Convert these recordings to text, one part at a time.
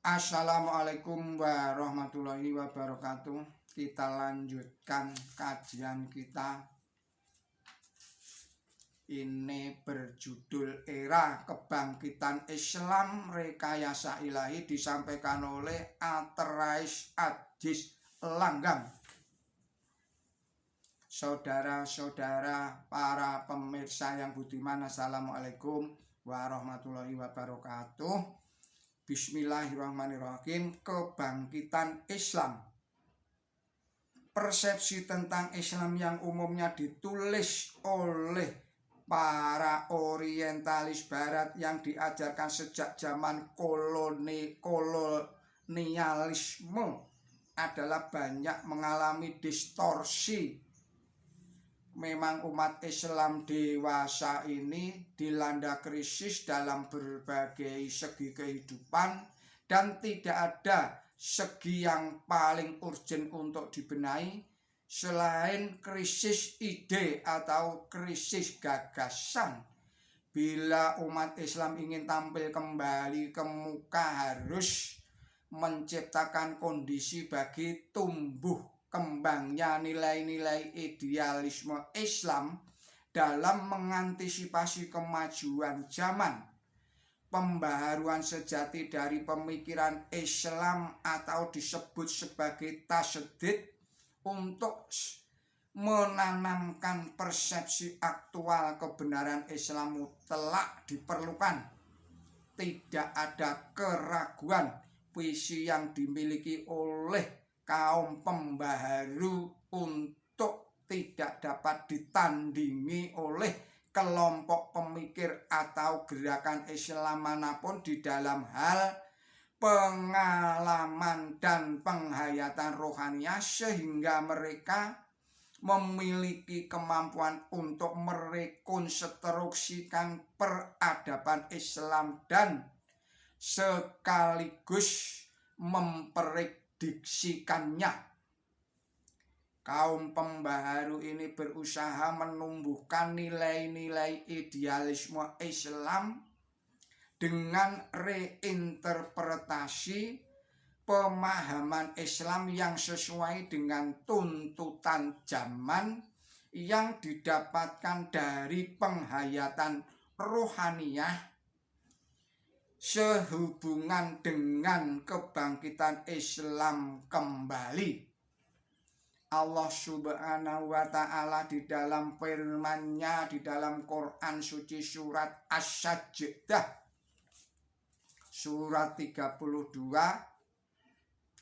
Assalamualaikum warahmatullahi wabarakatuh. Kita lanjutkan kajian kita. Ini berjudul Era Kebangkitan Islam Rekayasa Ilahi, disampaikan oleh Atherais Adis Langgam. Saudara-saudara para pemirsa yang budiman, Assalamualaikum warahmatullahi wabarakatuh. Bismillahirrahmanirrahim. Kebangkitan Islam. Persepsi tentang Islam yang umumnya ditulis oleh para orientalis barat yang diajarkan sejak zaman kolonialisme adalah banyak mengalami distorsi. Memang umat Islam dewasa ini dilanda krisis dalam berbagai segi kehidupan, dan tidak ada segi yang paling urgent untuk dibenahi selain krisis ide atau krisis gagasan. Bila umat Islam ingin tampil kembali ke muka, harus menciptakan kondisi bagi tumbuh kembangnya nilai-nilai idealisme Islam dalam mengantisipasi kemajuan zaman. Pembaharuan sejati dari pemikiran Islam atau disebut sebagai tasydid untuk menanamkan persepsi aktual kebenaran Islam mutlak diperlukan. Tidak ada keraguan visi yang dimiliki oleh kaum pembaharu untuk tidak dapat ditandingi oleh kelompok pemikir atau gerakan Islam manapun di dalam hal pengalaman dan penghayatan rohaniah, sehingga mereka memiliki kemampuan untuk merekonstruksikan peradaban Islam dan sekaligus memprediksikannya. Kaum pembaharu ini berusaha menumbuhkan nilai-nilai idealisme Islam dengan reinterpretasi pemahaman Islam yang sesuai dengan tuntutan zaman yang didapatkan dari penghayatan rohaniah sehubungan dengan kebangkitan Islam kembali. Allah Subhanahu wa ta'ala di dalam firman-Nya di dalam Quran suci surat Asy-Sajdah surat 32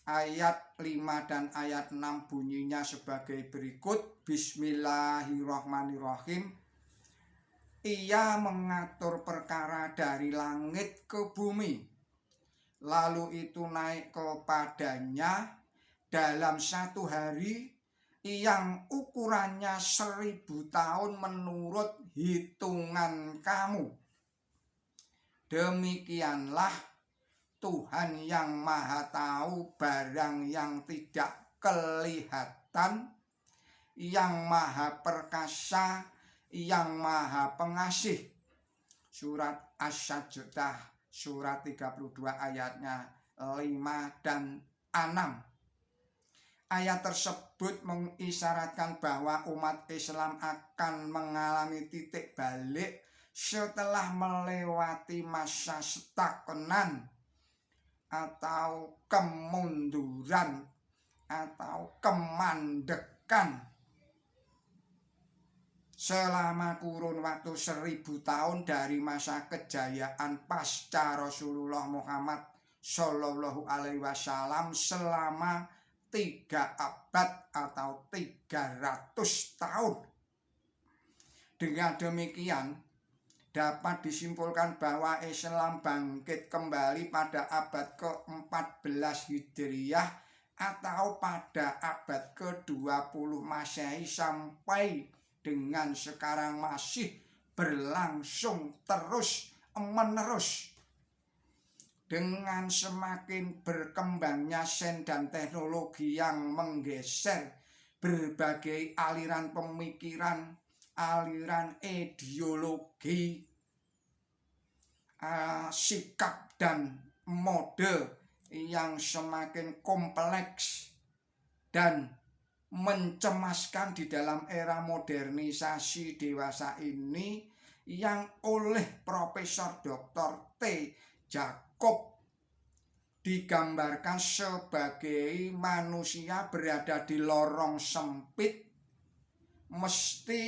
ayat 5 dan ayat 6 bunyinya sebagai berikut. Bismillahirrahmanirrahim. Ia mengatur perkara dari langit ke bumi, lalu itu naik kepadanya dalam satu hari yang ukurannya 1000 tahun menurut hitungan kamu. Demikianlah Tuhan yang Maha Tahu barang yang tidak kelihatan, yang Maha Perkasa, yang Maha Pengasih. Surat Asy-Sajdah surat 32 ayatnya 5 dan 6. Ayat tersebut mengisyaratkan bahwa umat Islam akan mengalami titik balik setelah melewati masa stagnan atau kemunduran atau kemandekan selama kurun waktu 1000 tahun dari masa kejayaan pasca Rasulullah Muhammad Shallallahu Alaihi Wasallam selama 3 abad atau 300 tahun. Dengan demikian dapat disimpulkan bahwa Islam bangkit kembali pada abad ke-14 Hijriyah atau pada abad ke-20 Masehi sampai dengan sekarang masih berlangsung terus menerus. Dengan semakin berkembangnya sains dan teknologi yang menggeser berbagai aliran pemikiran, aliran ideologi, sikap dan mode yang semakin kompleks dan mencemaskan di dalam era modernisasi dewasa ini yang oleh Profesor Dr. T. Jacob digambarkan sebagai manusia berada di lorong sempit, mesti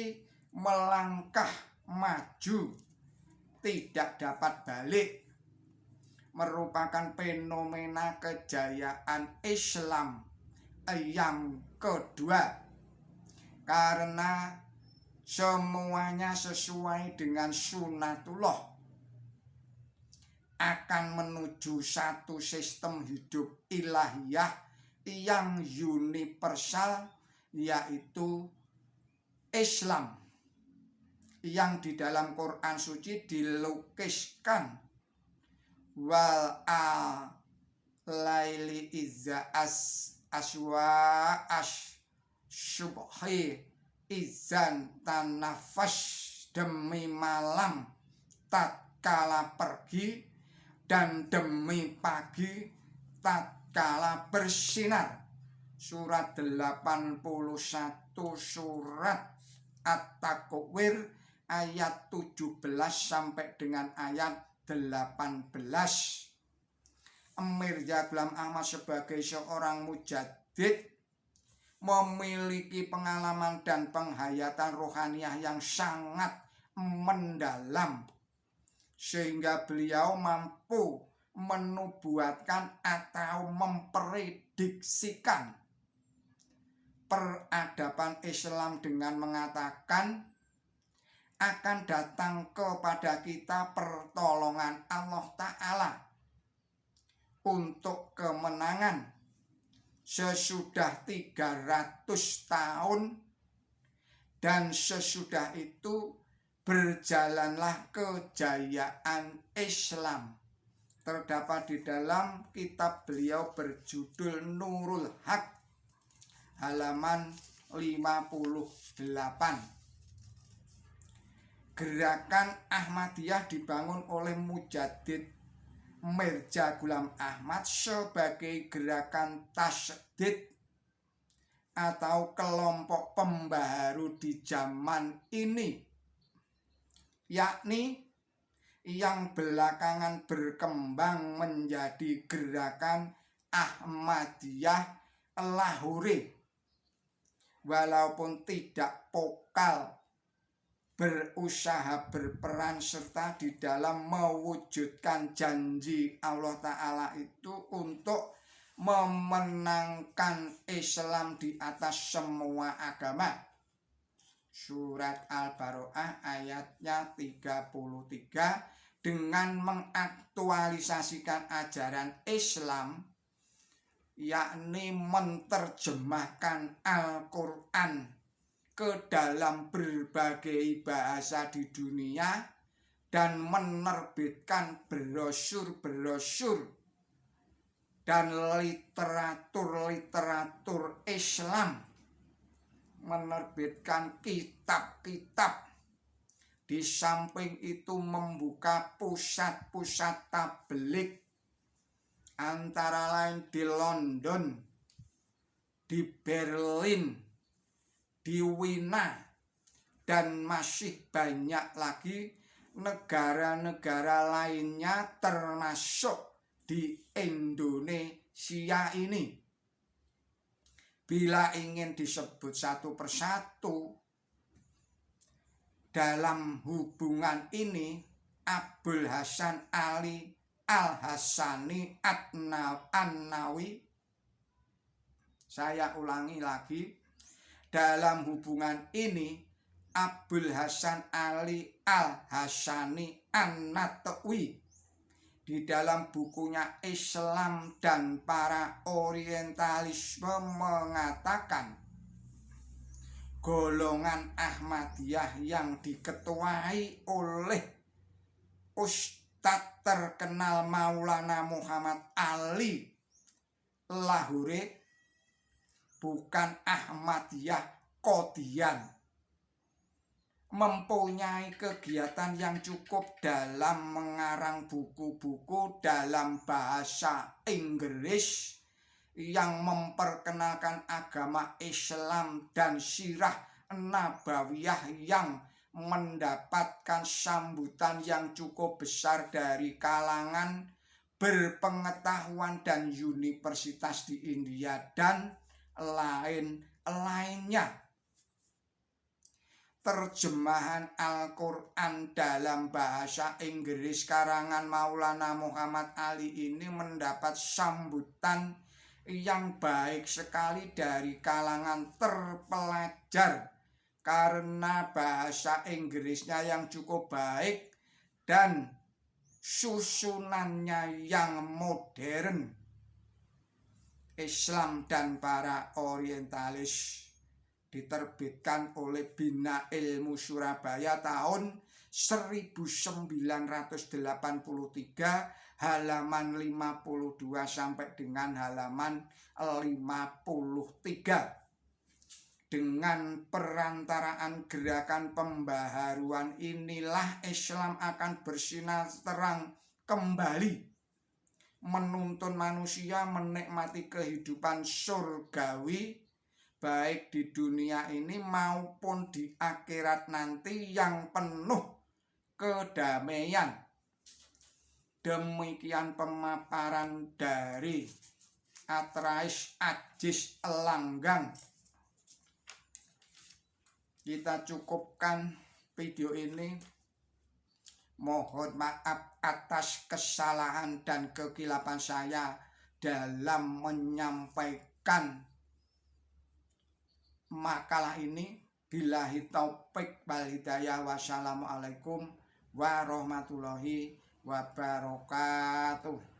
melangkah maju, tidak dapat balik, merupakan fenomena kejayaan Islam yang kedua, karena semuanya sesuai dengan sunatullah, akan menuju satu sistem hidup ilahiyah yang universal, yaitu Islam, yang di dalam Quran suci dilukiskan wal laili izza aswa subhi izan tanafas, demi malam tatkala pergi dan demi pagi tatkala bersinar. Surat 81 surat At-Takwir ayat 17 sampai dengan ayat 18. Mirza Ghulam Ahmad sebagai seorang mujaddid memiliki pengalaman dan penghayatan rohaniah yang sangat mendalam, sehingga beliau mampu menubuatkan atau memprediksikan peradaban Islam dengan mengatakan akan datang kepada kita pertolongan Allah Ta'ala untuk kemenangan sesudah 300 tahun, dan sesudah itu berjalanlah kejayaan Islam. Terdapat di dalam kitab beliau berjudul Nurul Haq, halaman 58. Gerakan Ahmadiyah dibangun oleh Mujaddid Mirza Ghulam Ahmad sebagai gerakan tasdid atau kelompok pembaharu di zaman ini, yakni yang belakangan berkembang menjadi gerakan Ahmadiyah Lahore. Walaupun tidak vokal berusaha berperan serta di dalam mewujudkan janji Allah Ta'ala itu untuk memenangkan Islam di atas semua agama. Surat Al-Baroah ayatnya 33, dengan mengaktualisasikan ajaran Islam, yakni menerjemahkan Al-Quran ke dalam berbagai bahasa di dunia dan menerbitkan brosur-brosur dan literatur-literatur Islam, menerbitkan kitab-kitab. Di samping itu membuka pusat-pusat tabligh antara lain di London, di Berlin, di Wina, dan masih banyak lagi negara-negara lainnya termasuk di Indonesia ini. Bila ingin disebut satu persatu dalam hubungan ini, Abul Hasan Ali Al-Hasani An-Nawawi, saya ulangi lagi, dalam hubungan ini Abul Hasan Ali Al-Hasani An-Nawawi di dalam bukunya Islam dan para Orientalisme mengatakan golongan Ahmadiyah yang diketuai oleh Ustadz terkenal Maulana Muhammad Ali Lahore bukan Ahmadiyah Qadian, mempunyai kegiatan yang cukup dalam mengarang buku-buku dalam bahasa Inggris yang memperkenalkan agama Islam dan sirah nabawiyah yang mendapatkan sambutan yang cukup besar dari kalangan berpengetahuan dan universitas di India dan lain-lainnya. Terjemahan Al-Quran dalam bahasa Inggris karangan Maulana Muhammad Ali ini mendapat sambutan yang baik sekali dari kalangan terpelajar karena bahasa Inggrisnya yang cukup baik dan susunannya yang modern. Islam dan para orientalis diterbitkan oleh Bina Ilmu Surabaya tahun 1983 halaman 52 sampai dengan halaman 53. Dengan perantaraan gerakan pembaharuan inilah Islam akan bersinar terang kembali, menuntun manusia menikmati kehidupan surgawi baik di dunia ini maupun di akhirat nanti yang penuh kedamaian. Demikian pemaparan dari Atrais Ajis Langgang. Kita cukupkan video ini. Mohon maaf atas kesalahan dan kekilapan saya dalam menyampaikan makalah ini. Billahi taufik wal hidayah. Wassalamualaikum warahmatullahi wabarakatuh.